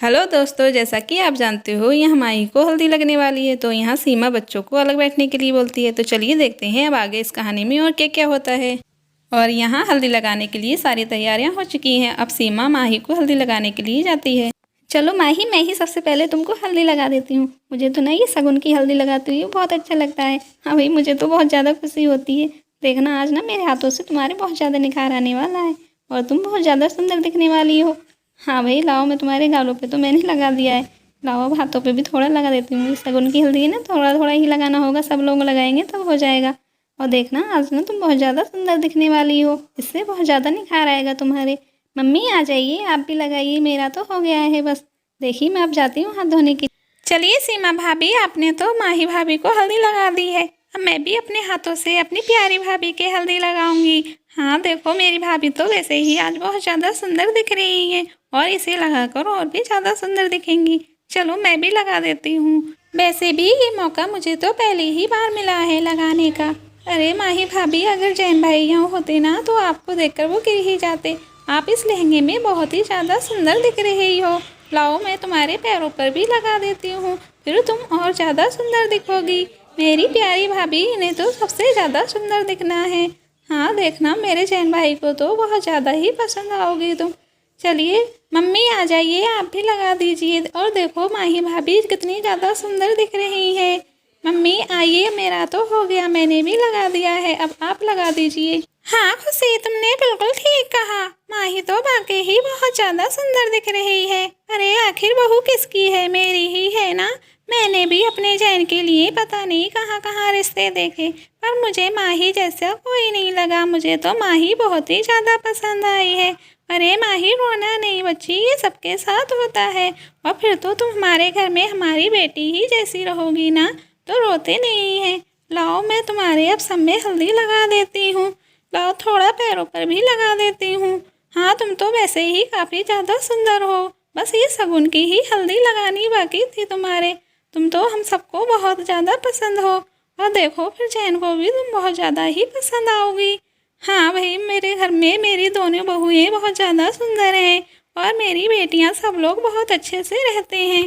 Hello दोस्तों, जैसा कि आप जानते हो यहाँ माही को हल्दी लगने वाली है। तो यहाँ सीमा बच्चों को अलग बैठने के लिए बोलती है। तो चलिए देखते हैं अब आगे इस कहानी में और क्या क्या होता है। और यहाँ हल्दी लगाने के लिए सारी तैयारियाँ हो चुकी हैं। अब सीमा माही को हल्दी लगाने के लिए जाती है। चलो माही, मैं ही सबसे पहले तुमको हल्दी लगा देती हूँ। मुझे तो ना ये शगुन की हल्दी लगाती हुई बहुत अच्छा लगता है। हाँ भाई, मुझे तो बहुत ज़्यादा खुशी होती है। देखना आज ना मेरे हाथों से तुम्हारे बहुत ज़्यादा निखार आने वाला है और तुम बहुत ज़्यादा सुंदर दिखने वाली हो। हाँ भाई, लाओ, मैं तुम्हारे गालों पे तो मैंने लगा दिया है। लाओ, अब हाथों पे भी थोड़ा लगा देती हूँ। शगुन की हल्दी है ना, थोड़ा थोड़ा ही लगाना होगा, सब लोग लगाएंगे तब हो जाएगा। और देखना आज ना तुम बहुत ज़्यादा सुंदर दिखने वाली हो, इससे बहुत ज़्यादा निखार आएगा तुम्हारे। मम्मी आ जाइए, आप भी लगाइए, मेरा तो हो गया है बस। देखिए मैं अब जाती हूँ हाथ धोने की। चलिए सीमा भाभी, आपने तो माही भाभी को हल्दी लगा दी है। अब मैं भी अपने हाथों से अपनी प्यारी भाभी के हल्दी लगाऊंगी। हाँ देखो, मेरी भाभी तो वैसे ही आज बहुत ज़्यादा सुंदर दिख रही है और इसे लगाकर और भी ज़्यादा सुंदर दिखेंगी। चलो मैं भी लगा देती हूँ। वैसे भी ये मौका मुझे तो पहली ही बार मिला है लगाने का। अरे माही भाभी, अगर जैन भाई यहाँ होते ना तो आपको देखकर वो गिर ही जाते। आप इस लहंगे में बहुत ही ज़्यादा सुंदर दिख रही हो। लाओ, मैं तुम्हारे पैरों पर भी लगा देती हूँ, फिर तुम और ज़्यादा सुंदर दिखोगी। मेरी प्यारी भाभी, इन्हें तो सबसे ज़्यादा सुंदर दिखना है। हाँ देखना, मेरे जैन भाई को तो बहुत ज़्यादा ही पसंद आओगी तुम। चलिए मम्मी आ जाइए, आप भी लगा दीजिए। और देखो माही भाभी कितनी ज़्यादा सुंदर दिख रही है। मम्मी आइए, मेरा तो हो गया, मैंने भी लगा दिया है, अब आप लगा दीजिए। हाँ खुशी, तुमने बिल्कुल ठीक कहा। माही तो वाकई ही बहुत ज़्यादा सुंदर दिख रही है। अरे आखिर बहू किसकी है? मेरी ही है ना। मैंने भी अपने जैन के लिए पता नहीं कहाँ कहाँ रिश्ते देखे, पर मुझे माही जैसा कोई नहीं लगा। मुझे तो माही बहुत ही ज़्यादा पसंद आई है। अरे माही, रोना नहीं बच्ची, ये सबके साथ होता है। और फिर तो तुम हमारे घर में हमारी बेटी ही जैसी रहोगी ना, तो रोते नहीं है। लाओ, मैं तुम्हारे अब सब में हल्दी लगा देती हूँ। लाओ, थोड़ा पैरों पर भी लगा देती हूँ। हाँ, तुम तो वैसे ही काफ़ी ज़्यादा सुंदर हो, बस ये शगुन की ही हल्दी लगानी बाकी थी तुम्हारे। तुम तो हम सबको बहुत ज़्यादा पसंद हो, और देखो फिर जैन को भी तुम बहुत ज़्यादा ही पसंद आओगी। हाँ भाई, मेरे घर में मेरी दोनों बहुएं बहुत ज़्यादा सुंदर हैं और मेरी बेटियां सब लोग बहुत अच्छे से रहते हैं।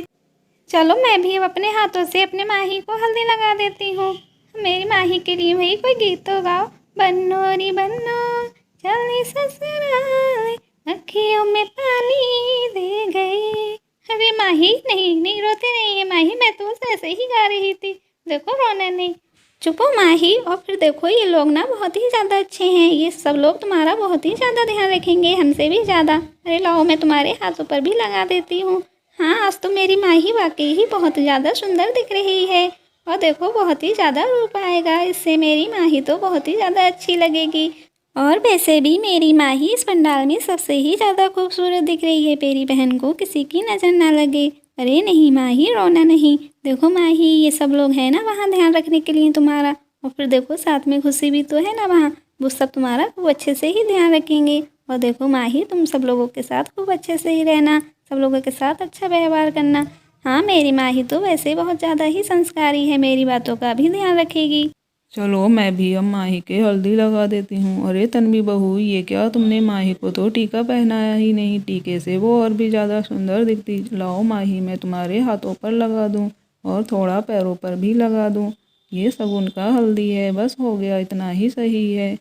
चलो मैं भी अब अपने हाथों से अपने माही को हल्दी लगा देती हूँ। मेरी माही के लिए भाई कोई गीत तो गाओ। बन्नो री बन्नो, चली ससुराल, अखियों में पानी दे गए। अरे माही, नहीं नहीं, रोते नहीं है माही, मैं तो ऐसे ही गा रही थी, देखो रोना नहीं। चुप हो माही। और फिर देखो ये लोग ना बहुत ही ज़्यादा अच्छे हैं, ये सब लोग तुम्हारा बहुत ही ज़्यादा ध्यान रखेंगे, हमसे भी ज़्यादा। अरे लाओ, मैं तुम्हारे हाथों पर भी लगा देती हूँ। हाँ, आज तो मेरी माही वाकई ही बहुत ज़्यादा सुंदर दिख रही है और देखो बहुत ही ज़्यादा रूप आएगा इससे। मेरी माही तो बहुत ही ज़्यादा अच्छी लगेगी। और वैसे भी मेरी माही इस पंडाल में सबसे ही ज़्यादा खूबसूरत दिख रही है। मेरी बहन को किसी की नज़र ना लगे। अरे नहीं माही, रोना नहीं। देखो माही, ये सब लोग हैं ना वहाँ ध्यान रखने के लिए तुम्हारा। और फिर देखो साथ में खुशी भी तो है ना वहाँ, वो सब तुम्हारा खूब अच्छे से ही ध्यान रखेंगे। और देखो माही, तुम सब लोगों के साथ खूब अच्छे से ही रहना, सब लोगों के साथ अच्छा व्यवहार करना। हाँ, मेरी माही तो वैसे बहुत ज़्यादा ही संस्कारी है, मेरी बातों का भी ध्यान रखेगी। चलो मैं भी अब माही के हल्दी लगा देती हूँ। अरे तन्वी बहू, ये क्या, तुमने माही को तो टीका पहनाया ही नहीं। टीके से वो और भी ज़्यादा सुंदर दिखती। लाओ माही, मैं तुम्हारे हाथों पर लगा दूँ और थोड़ा पैरों पर भी लगा दूँ। ये शगुन का हल्दी है, बस हो गया, इतना ही सही है।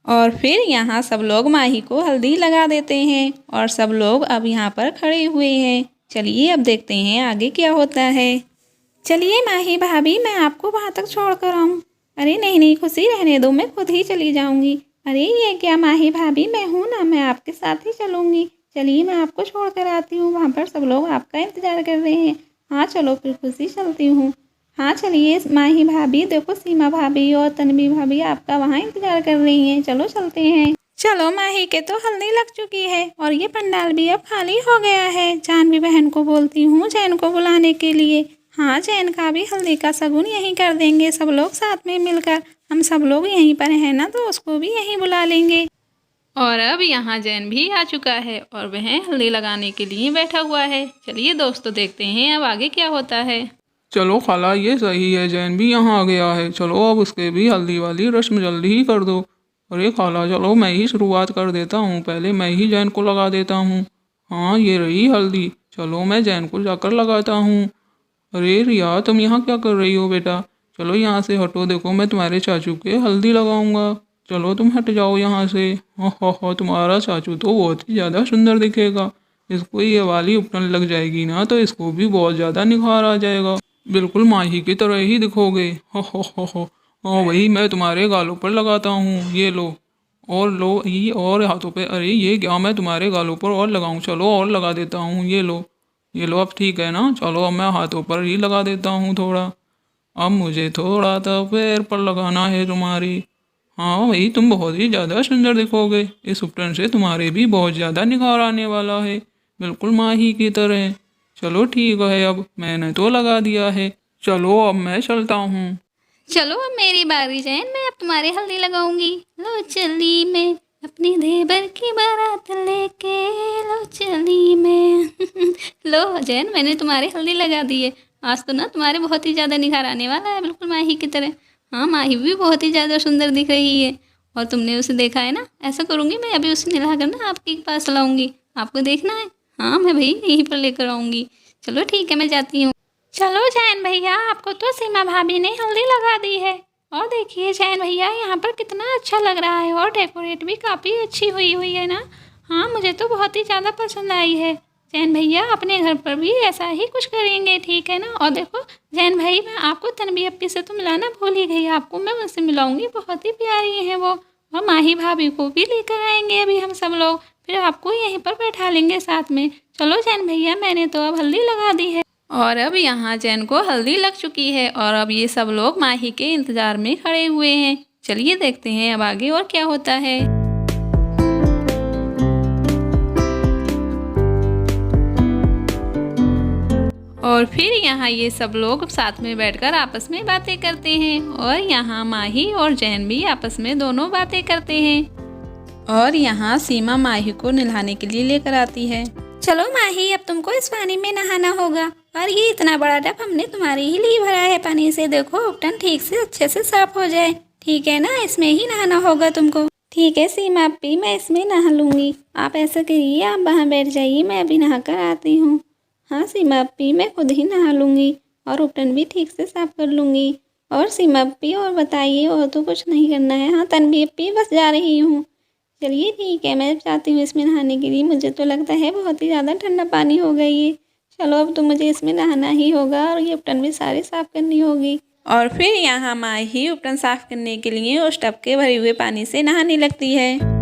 और फिर यहाँ सब लोग माही को हल्दी लगा देते हैं और सब लोग अब यहाँ पर खड़े हुए हैं। चलिए अब देखते हैं आगे क्या होता है। चलिए माही भाभी, मैं आपको वहाँ तक छोड़ कर आऊँ। अरे नहीं नहीं खुशी, रहने दो, मैं खुद ही चली जाऊँगी। अरे ये क्या माही भाभी, मैं हूँ ना, मैं आपके साथ ही चलूँगी। चलिए मैं आपको छोड़ कर आती हूँ, वहाँ पर सब लोग आपका इंतज़ार कर रहे हैं। हाँ चलो फिर खुशी, चलती हूँ। हाँ चलिए माही भाभी, देखो सीमा भाभी और तन्वी भाभी आपका वहाँ इंतज़ार कर रही हैं, चलो चलते हैं। चलो, माही के तो हल्दी लग चुकी है और ये पंडाल भी अब खाली हो गया है। जानवी बहन को बोलती हूँ जैन को बुलाने के लिए। हाँ, जैन का भी हल्दी का शगुन यहीं कर देंगे, सब लोग साथ में मिलकर। हम सब लोग यहीं पर हैं ना, तो उसको भी यहीं बुला लेंगे। और अब यहाँ जैन भी आ चुका है और वह हल्दी लगाने के लिए बैठा हुआ है। चलिए दोस्तों, देखते हैं अब आगे क्या होता है। चलो खाला, ये सही है, जैन भी यहाँ आ गया है। चलो अब उसके भी हल्दी वाली रस्म जल्दी ही कर दो। अरे खाला, चलो मैं ही शुरुआत कर देता हूँ, पहले मैं ही जैन को लगा देता हूँ। हाँ ये रही हल्दी, चलो मैं जैन को जाकर लगाता हूँ। अरे रिया तुम यहाँ क्या कर रही हो बेटा? चलो यहाँ से हटो, देखो मैं तुम्हारे चाचू के हल्दी लगाऊंगा। चलो तुम हट जाओ यहाँ से। हो तुम्हारा चाचू तो बहुत ही ज़्यादा सुंदर दिखेगा। इसको ये वाली उपटन लग जाएगी ना तो इसको भी बहुत ज़्यादा निखार आ जाएगा, बिल्कुल माही की तरह ही दिखोगे। हो। हाँ वही मैं तुम्हारे गालों पर लगाता हूँ, ये लो। और लो ये और हाथों पे। अरे ये क्या, मैं तुम्हारे गालों पर और लगाऊं? चलो और लगा देता हूँ, ये लो। ये लो अब ठीक है ना? चलो अब मैं हाथों पर ही लगा देता हूँ थोड़ा। अब मुझे थोड़ा तो पैर पर लगाना है तुम्हारी। हाँ भाई तुम बहुत ही ज़्यादा सुंदर दिखोगे, इस उपटन से तुम्हारे भी बहुत ज़्यादा निखार आने वाला है, बिल्कुल माही की तरह। चलो ठीक है, अब मैंने तो लगा दिया है, चलो अब मैं चलता हूँ। चलो अब मेरी बारी जैन, मैं अब तुम्हारे हल्दी लगाऊंगी। लो चली मैं अपनी देवर की बारात लेके, लो चली मैं लो जैन मैंने तुम्हारे हल्दी लगा दी है। आज तो ना तुम्हारे बहुत ही ज़्यादा निखार आने वाला है, बिल्कुल माही की तरह। हाँ माही भी बहुत ही ज़्यादा सुंदर दिख रही है, और तुमने उसे देखा है ना। ऐसा करूँगी मैं अभी उसे नहला कर ना आपके पास लाऊंगी, आपको देखना है। हाँ मैं भाई यहीं पर लेकर आऊँगी। चलो ठीक है मैं जाती हूँ। चलो जैन भैया, आपको तो सीमा भाभी ने हल्दी लगा दी है। और देखिए जैन भैया यहाँ पर कितना अच्छा लग रहा है, और डेकोरेट भी काफ़ी अच्छी हुई है ना। हाँ मुझे तो बहुत ही ज़्यादा पसंद आई है। जैन भैया अपने घर पर भी ऐसा ही कुछ करेंगे, ठीक है ना। और देखो जैन भाई, मैं आपको तन्वी अप्पी से तो मिलाना भूल ही गई, आपको मैं उनसे मिलाऊंगी, बहुत ही प्यारी है वो। और माही भाभी को भी लेकर आएंगे अभी हम सब लोग, फिर आपको यहीं पर बैठा लेंगे साथ में। चलो जैन भैया मैंने तो अब हल्दी लगा दी है, और अब यहाँ जैन को हल्दी लग चुकी है, और अब ये सब लोग माही के इंतज़ार में खड़े हुए हैं। चलिए देखते हैं अब आगे और क्या होता है। और फिर यहाँ ये सब लोग साथ में बैठकर आपस में बातें करते हैं, और यहाँ माही और जैन भी आपस में दोनों बातें करते हैं। और यहाँ सीमा माही को नहलाने के लिए लेकर आती है। चलो माही अब तुमको इस पानी में नहाना होगा, और ये इतना बड़ा टब हमने तुम्हारे ही लिए भरा है पानी से। देखो उपटन ठीक से अच्छे से साफ हो जाए, ठीक है ना। इसमें ही नहाना होगा तुमको। ठीक है सीमा अप्पी, मैं इसमें नहा लूँगी। आप ऐसा करिए, आप वहाँ बैठ जाइए, मैं अभी नहा कर आती हूँ। हाँ सीमा अप्पी, मैं खुद ही नहा लूँगी, और उपटन भी ठीक से साफ कर लूँगी। और सीमा अप्पी और बताइए, और तो कुछ नहीं करना है। हाँ तन्वी अप्पी, बस जा रही हूँ। चलिए ठीक है, मैं चाहती हूँ इसमें नहाने के लिए। मुझे तो लगता है बहुत ही ज़्यादा ठंडा पानी हो गई है। चलो अब तो मुझे इसमें नहाना ही होगा, और ये उपटन भी सारी साफ़ करनी होगी। और फिर यहाँ माही उपटन साफ़ करने के लिए उस टब के भरे हुए पानी से नहाने लगती है।